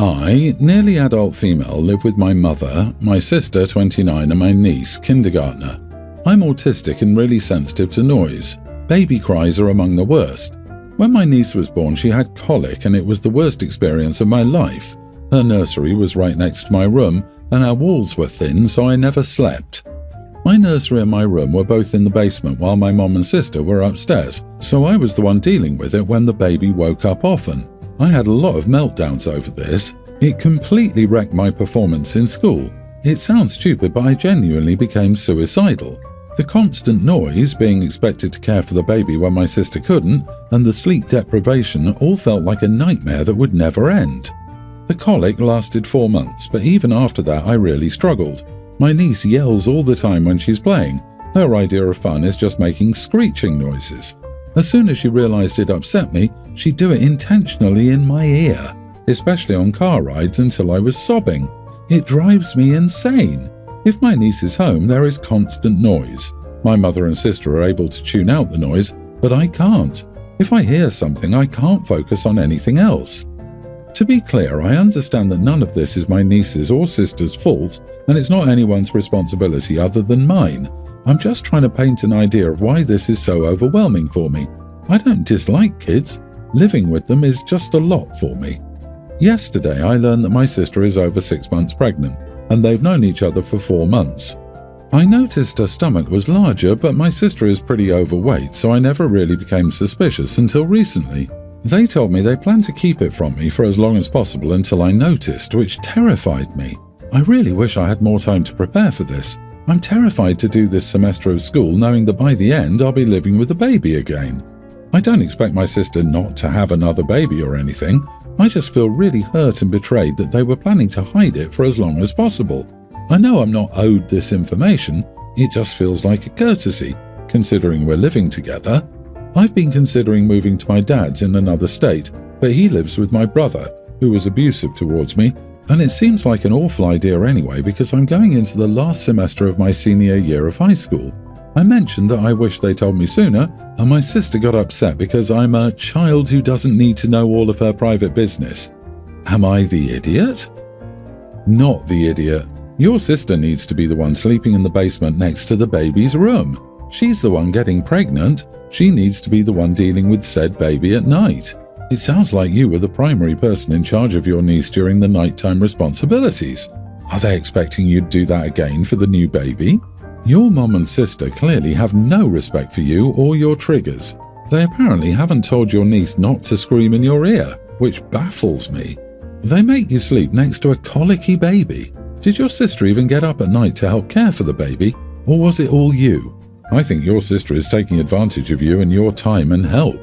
I, nearly adult female, live with my mother, my sister, 29, and my niece, kindergartner. I'm autistic and really sensitive to noise. Baby cries are among the worst. When my niece was born, she had colic and it was the worst experience of my life. Her nursery was right next to my room and our walls were thin, so I never slept. My nursery and my room were both in the basement while my mom and sister were upstairs, so I was the one dealing with it when the baby woke up often. I had a lot of meltdowns over this. It completely wrecked my performance in school. It sounds stupid, but I genuinely became suicidal. The constant noise, being expected to care for the baby when my sister couldn't, and the sleep deprivation all felt like a nightmare that would never end. The colic lasted 4 months, but even after that I really struggled. My niece yells all the time when she's playing. Her idea of fun is just making screeching noises. As soon as she realized it upset me, she'd do it intentionally in my ear, especially on car rides until I was sobbing. It drives me insane. If my niece is home, there is constant noise. My mother and sister are able to tune out the noise, but I can't. If I hear something, I can't focus on anything else. To be clear, I understand that none of this is my niece's or sister's fault, and it's not anyone's responsibility other than mine. I'm just trying to paint an idea of why this is so overwhelming for me. I don't dislike kids. Living with them is just a lot for me. Yesterday, I learned that my sister is over 6 months pregnant, and they've known each other for 4 months. I noticed her stomach was larger, but my sister is pretty overweight, so I never really became suspicious until recently. They told me they plan to keep it from me for as long as possible until I noticed, which terrified me. I really wish I had more time to prepare for this. I'm terrified to do this semester of school knowing that by the end I'll be living with a baby again. I don't expect my sister not to have another baby or anything. I just feel really hurt and betrayed that they were planning to hide it for as long as possible. I know I'm not owed this information, it just feels like a courtesy, considering we're living together. I've been considering moving to my dad's in another state, but he lives with my brother, who was abusive towards me, and it seems like an awful idea anyway because I'm going into the last semester of my senior year of high school. I mentioned that I wish they told me sooner, and my sister got upset because I'm a child who doesn't need to know all of her private business. Am I the idiot? Not the idiot. Your sister needs to be the one sleeping in the basement next to the baby's room. She's the one getting pregnant. She needs to be the one dealing with said baby at night. It sounds like you were the primary person in charge of your niece during the nighttime responsibilities. Are they expecting you to do that again for the new baby? Your mom and sister clearly have no respect for you or your triggers. They apparently haven't told your niece not to scream in your ear, which baffles me. They make you sleep next to a colicky baby. Did your sister even get up at night to help care for the baby, or was it all you? I think your sister is taking advantage of you and your time and help.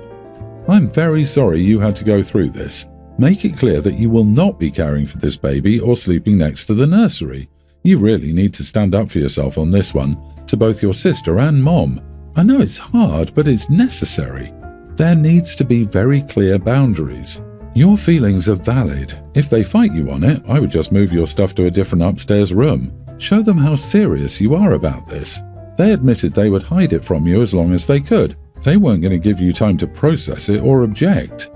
I'm very sorry you had to go through this. Make it clear that you will not be caring for this baby or sleeping next to the nursery. You really need to stand up for yourself on this one, to both your sister and mom. I know it's hard, but it's necessary. There needs to be very clear boundaries. Your feelings are valid. If they fight you on it, I would just move your stuff to a different upstairs room. Show them how serious you are about this. They admitted they would hide it from you as long as they could. They weren't going to give you time to process it or object.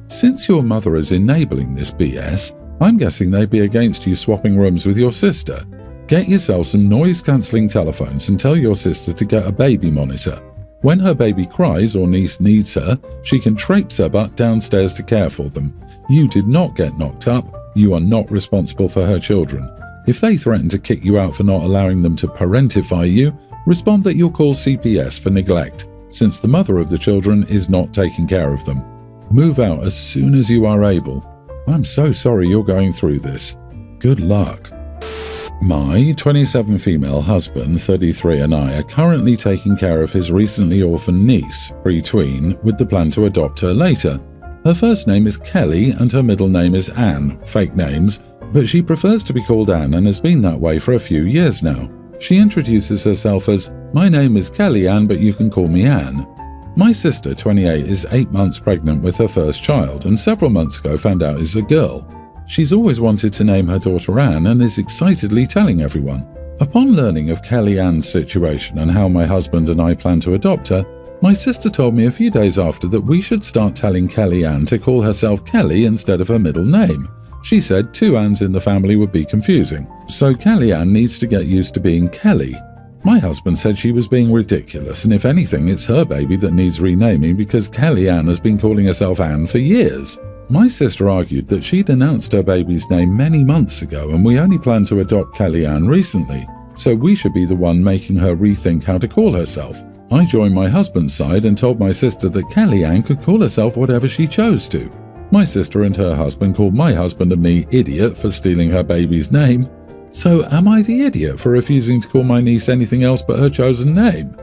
Since your mother is enabling this BS, I'm guessing they'd be against you swapping rooms with your sister. Get yourself some noise-cancelling telephones and tell your sister to get a baby monitor. When her baby cries or niece needs her, she can traipse her butt downstairs to care for them. You did not get knocked up. You are not responsible for her children. If they threaten to kick you out for not allowing them to parentify you, respond that you'll call CPS for neglect, since the mother of the children is not taking care of them. Move out as soon as you are able. I'm so sorry you're going through this. Good luck. My 27 female husband, 33, and I are currently taking care of his recently orphaned niece, pre-tween, with the plan to adopt her later. Her first name is Kelly and her middle name is Anne, fake names, but she prefers to be called Anne and has been that way for a few years now. She introduces herself as, "My name is Kelly Ann, but you can call me Anne." My sister, 28, is 8 months pregnant with her first child and several months ago found out is a girl. She's always wanted to name her daughter Anne and is excitedly telling everyone. Upon learning of Kelly Ann's situation and how my husband and I plan to adopt her, my sister told me a few days after that we should start telling Kelly Ann to call herself Kelly instead of her middle name, She said 2 Anns in the family would be confusing, so Kellyanne needs to get used to being Kelly. My husband said she was being ridiculous, and if anything, it's her baby that needs renaming because Kellyanne has been calling herself Ann for years. My sister argued that she'd announced her baby's name many months ago and we only planned to adopt Kellyanne recently, so we should be the one making her rethink how to call herself. I joined my husband's side and told my sister that Kellyanne could call herself whatever she chose to. My sister and her husband called my husband and me idiot for stealing her baby's name. So am I the idiot for refusing to call my niece anything else but her chosen name?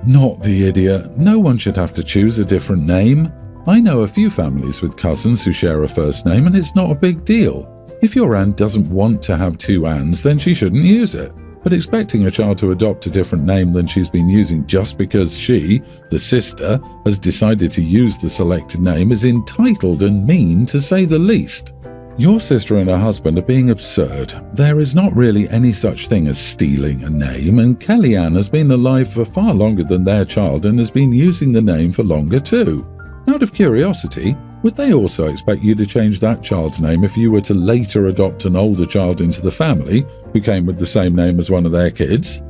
Not the idiot. No one should have to choose a different name. I know a few families with cousins who share a first name and it's not a big deal. If your Ann doesn't want to have 2 Anns, then she shouldn't use it. But expecting a child to adopt a different name than she's been using just because she, the sister, has decided to use the selected name is entitled and mean to say the least. Your sister and her husband are being absurd. There is not really any such thing as stealing a name, and Kellyanne has been alive for far longer than their child and has been using the name for longer too. Out of curiosity, would they also expect you to change that child's name if you were to later adopt an older child into the family who came with the same name as one of their kids?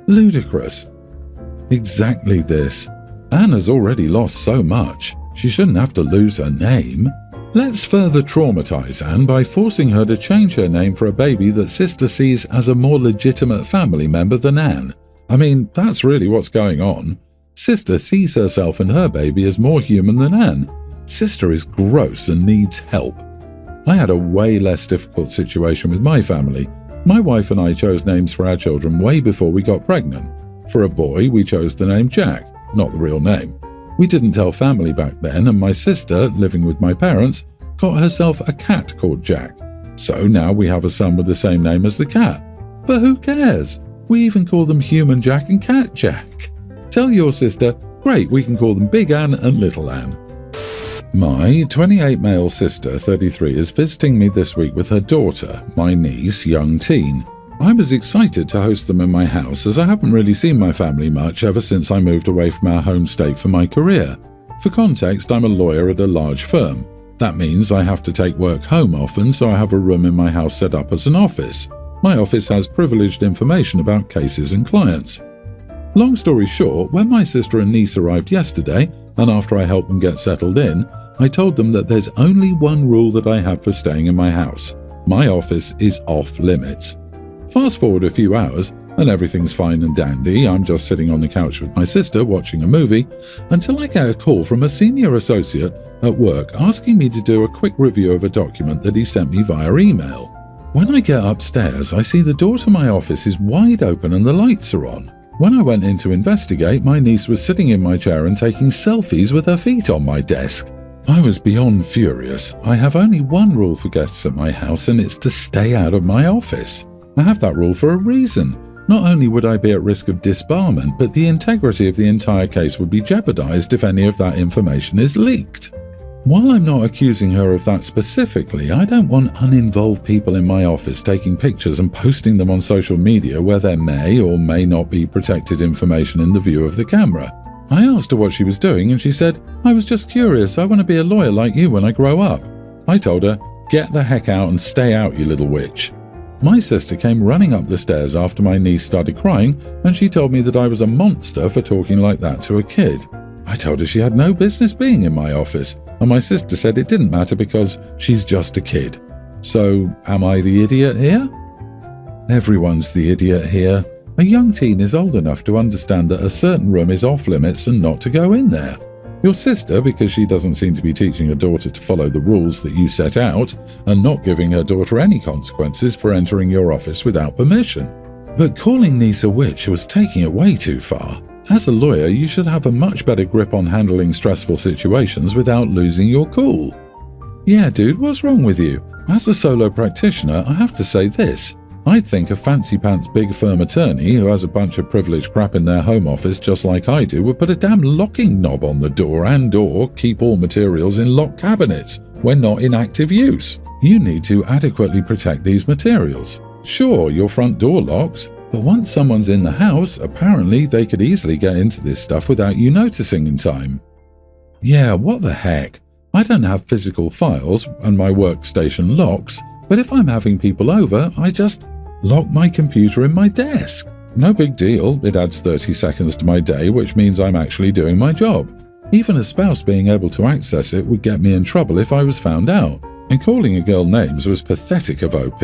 Ludicrous. Exactly this. Anne has already lost so much. She shouldn't have to lose her name. Let's further traumatize Anne by forcing her to change her name for a baby that sister sees as a more legitimate family member than Anne. I mean, that's really what's going on. Sister sees herself and her baby as more human than Anne. Sister is gross and needs help. I had a way less difficult situation with my family. My wife and I chose names for our children way before we got pregnant. For a boy, we chose the name Jack, not the real name. We didn't tell family back then, and my sister, living with my parents, got herself a cat called Jack. So now we have a son with the same name as the cat. But who cares? We even call them Human Jack and Cat Jack. Tell your sister, great, we can call them Big Ann and Little Ann. My 28 male sister, 33, is visiting me this week with her daughter, my niece, young teen. I was excited to host them in my house as I haven't really seen my family much ever since I moved away from our home state for my career. For context, I'm a lawyer at a large firm. That means I have to take work home often, so I have a room in my house set up as an office. My office has privileged information about cases and clients. Long story short, when my sister and niece arrived yesterday, and after I helped them get settled in, I told them that there's only one rule that I have for staying in my house. My office is off limits. Fast forward a few hours, and everything's fine and dandy. I'm just sitting on the couch with my sister watching a movie, until I get a call from a senior associate at work asking me to do a quick review of a document that he sent me via email. When I get upstairs, I see the door to my office is wide open and the lights are on. When I went in to investigate, my niece was sitting in my chair and taking selfies with her feet on my desk. I was beyond furious. I have only one rule for guests at my house, and it's to stay out of my office. I have that rule for a reason. Not only would I be at risk of disbarment, but the integrity of the entire case would be jeopardized if any of that information is leaked. While I'm not accusing her of that specifically, I don't want uninvolved people in my office taking pictures and posting them on social media where there may or may not be protected information in the view of the camera. I asked her what she was doing and she said, "I was just curious, I want to be a lawyer like you when I grow up." I told her, "Get the heck out and stay out, you little witch." My sister came running up the stairs after my niece started crying, and she told me that I was a monster for talking like that to a kid. I told her she had no business being in my office, and my sister said it didn't matter because she's just a kid. So, am I the idiot here? Everyone's the idiot here. A young teen is old enough to understand that a certain room is off limits and not to go in there. Your sister, because she doesn't seem to be teaching her daughter to follow the rules that you set out, and not giving her daughter any consequences for entering your office without permission. But calling niece a witch was taking it way too far. As a lawyer, you should have a much better grip on handling stressful situations without losing your cool. Yeah, dude, what's wrong with you? As a solo practitioner, I have to say this. I'd think a fancy-pants big firm attorney who has a bunch of privileged crap in their home office just like I do would put a damn locking knob on the door and/or keep all materials in locked cabinets when not in active use. You need to adequately protect these materials. Sure, your front door locks, but once someone's in the house, apparently they could easily get into this stuff without you noticing in time. Yeah, what the heck? I don't have physical files and my workstation locks, but if I'm having people over, I just lock my computer in my desk. No big deal, it adds 30 seconds to my day, which means I'm actually doing my job. Even a spouse being able to access it would get me in trouble if I was found out, and calling a girl names was pathetic of OP.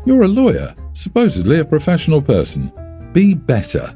You're a lawyer, supposedly a professional person. Be better.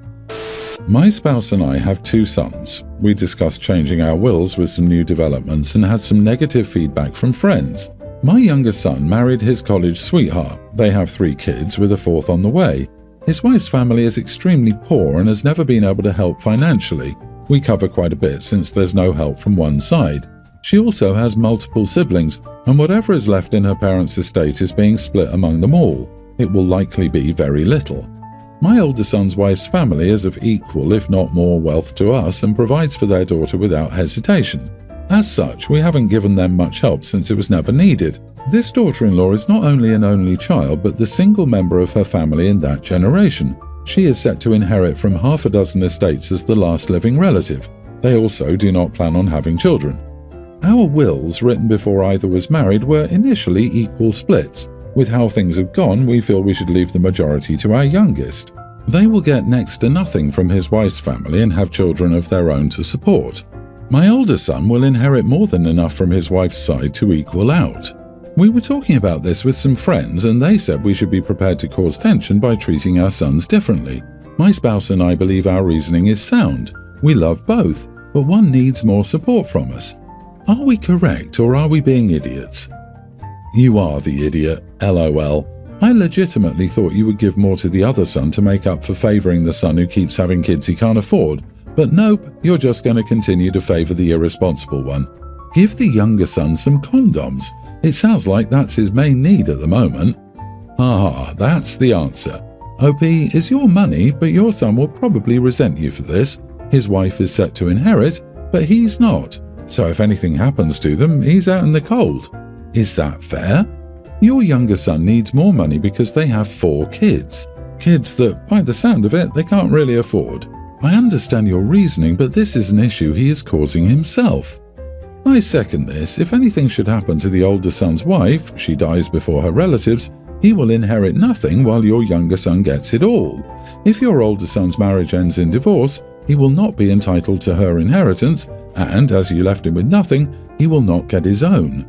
My spouse and I have 2 sons. We discussed changing our wills with some new developments and had some negative feedback from friends. My younger son married his college sweetheart. They have 3 kids with a 4th on the way. His wife's family is extremely poor and has never been able to help financially. We cover quite a bit since there's no help from one side. She also has multiple siblings, and whatever is left in her parents' estate is being split among them all. It will likely be very little. My older son's wife's family is of equal, if not more, wealth to us and provides for their daughter without hesitation. As such, we haven't given them much help since it was never needed. This daughter-in-law is not only an only child, but the single member of her family in that generation. She is set to inherit from half a dozen estates as the last living relative. They also do not plan on having children. Our wills, written before either was married, were initially equal splits. With how things have gone, we feel we should leave the majority to our youngest. They will get next to nothing from his wife's family and have children of their own to support. My older son will inherit more than enough from his wife's side to equal out. We were talking about this with some friends and they said we should be prepared to cause tension by treating our sons differently. My spouse and I believe our reasoning is sound. We love both, but one needs more support from us. Are we correct or are we being idiots? You are the idiot, LOL. I legitimately thought you would give more to the other son to make up for favouring the son who keeps having kids he can't afford. But nope, you're just going to continue to favour the irresponsible one. Give the younger son some condoms. It sounds like that's his main need at the moment. Ah, that's the answer. OP is your money, but your son will probably resent you for this. His wife is set to inherit, but he's not. So if anything happens to them, he's out in the cold. Is that fair? Your younger son needs more money because they have 4 kids. Kids that, by the sound of it, they can't really afford. I understand your reasoning, but this is an issue he is causing himself. I second this. If anything should happen to the older son's wife, she dies before her relatives, he will inherit nothing while your younger son gets it all. If your older son's marriage ends in divorce, he will not be entitled to her inheritance, and as you left him with nothing, he will not get his own.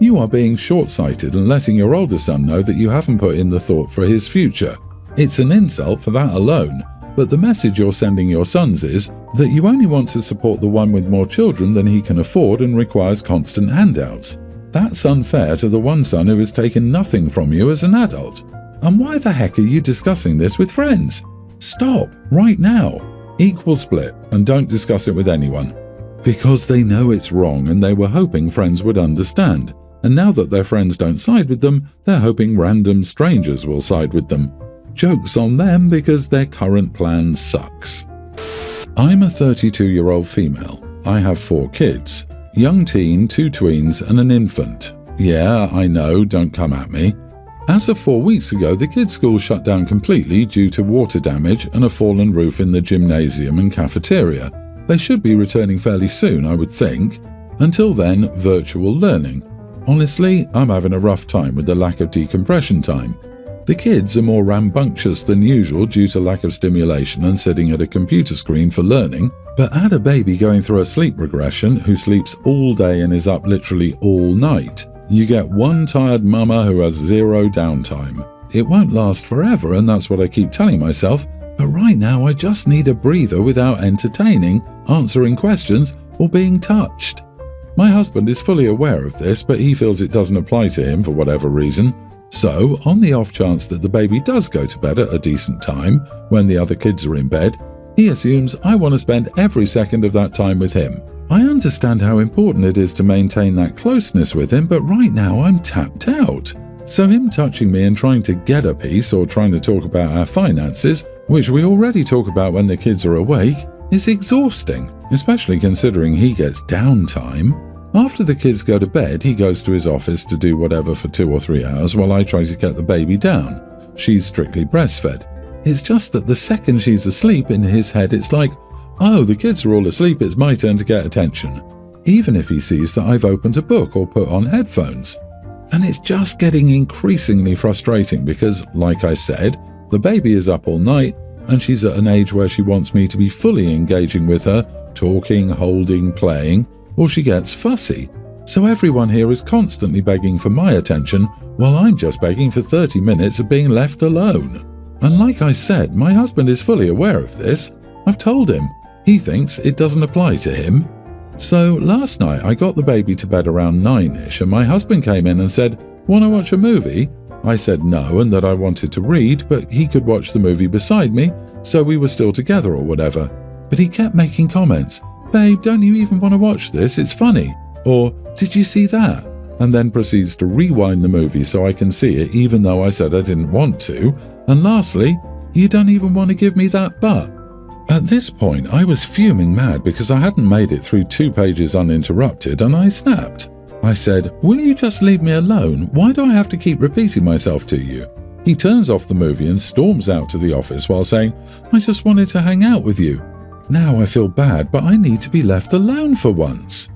You are being short-sighted and letting your older son know that you haven't put in the thought for his future. It's an insult for that alone, but the message you're sending your sons is that you only want to support the one with more children than he can afford and requires constant handouts. That's unfair to the one son who has taken nothing from you as an adult. And why the heck are you discussing this with friends? Stop, right now. Equal split, and don't discuss it with anyone. Because they know it's wrong and they were hoping friends would understand. And now that their friends don't side with them, they're hoping random strangers will side with them. Joke's on them because their current plan sucks. I'm a 32-year-old female. I have 4 kids. Young teen, 2 tweens and an infant. Yeah, I know, don't come at me. As of 4 weeks ago, the kids' school shut down completely due to water damage and a fallen roof in the gymnasium and cafeteria. They should be returning fairly soon, I would think. Until then, virtual learning. Honestly, I'm having a rough time with the lack of decompression time. The kids are more rambunctious than usual due to lack of stimulation and sitting at a computer screen for learning, but add a baby going through a sleep regression who sleeps all day and is up literally all night. You get one tired mama who has 0 downtime. It won't last forever, and that's what I keep telling myself, but right now I just need a breather without entertaining, answering questions, or being touched. My husband is fully aware of this, but he feels it doesn't apply to him for whatever reason. So, on the off chance that the baby does go to bed at a decent time, when the other kids are in bed, he assumes I want to spend every second of that time with him. I understand how important it is to maintain that closeness with him, but right now I'm tapped out. So him touching me and trying to get a piece or trying to talk about our finances, which we already talk about when the kids are awake, is exhausting, especially considering he gets downtime. After the kids go to bed, he goes to his office to do whatever for 2 or 3 hours while I try to get the baby down. She's strictly breastfed. It's just that the second she's asleep, in his head it's like, oh, the kids are all asleep, it's my turn to get attention. even if he sees that I've opened a book or put on headphones. And it's just getting increasingly frustrating because, like I said, the baby is up all night and she's at an age where she wants me to be fully engaging with her, talking, holding, playing, or she gets fussy. So everyone here is constantly begging for my attention while I'm just begging for 30 minutes of being left alone. And like I said, my husband is fully aware of this. I've told him. He thinks it doesn't apply to him. So last night I got the baby to bed around 9ish and my husband came in and said, "Want to watch a movie?" I said no and that I wanted to read, but he could watch the movie beside me, so we were still together or whatever. But he kept making comments. "Babe, don't you even want to watch this? It's funny." Or, "Did you see that?" And then proceeds to rewind the movie so I can see it even though I said I didn't want to. And lastly, "You don't even want to give me that butt." At this point, I was fuming mad because I hadn't made it through 2 pages uninterrupted and I snapped. I said, "Will you just leave me alone? Why do I have to keep repeating myself to you?" He turns off the movie and storms out to the office while saying, "I just wanted to hang out with you." Now I feel bad, but I need to be left alone for once.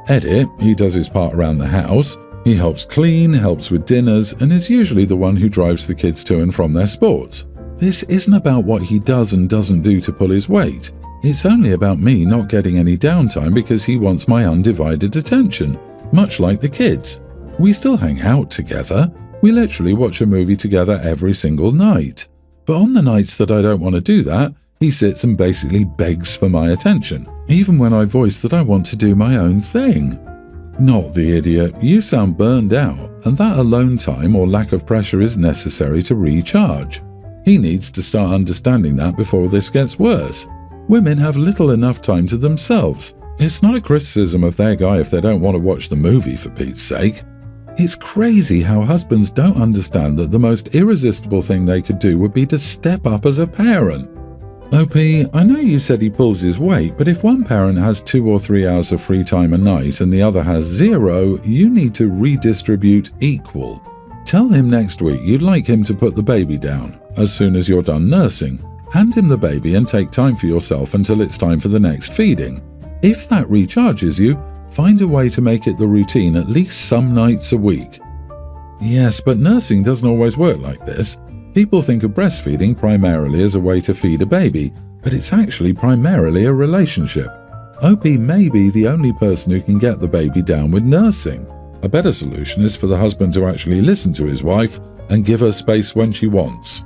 Edit, he does his part around the house. He helps clean, helps with dinners, and is usually the one who drives the kids to and from their sports. This isn't about what he does and doesn't do to pull his weight. It's only about me not getting any downtime because he wants my undivided attention, much like the kids. We still hang out together. We literally watch a movie together every single night. But on the nights that I don't want to do that, he sits and basically begs for my attention, even when I voice that I want to do my own thing. Not the idiot, you sound burned out, and that alone time or lack of pressure is necessary to recharge. He needs to start understanding that before this gets worse. Women have little enough time to themselves. It's not a criticism of their guy if they don't want to watch the movie, for Pete's sake. It's crazy how husbands don't understand that the most irresistible thing they could do would be to step up as a parent. OP, I know you said he pulls his weight, but if one parent has 2 or 3 hours of free time a night and the other has 0, you need to redistribute equal. Tell him next week you'd like him to put the baby down as soon as you're done nursing. Hand him the baby and take time for yourself until it's time for the next feeding. If that recharges you, find a way to make it the routine at least some nights a week. Yes, but nursing doesn't always work like this. People think of breastfeeding primarily as a way to feed a baby, but it's actually primarily a relationship. OP may be the only person who can get the baby down with nursing. A better solution is for the husband to actually listen to his wife and give her space when she wants.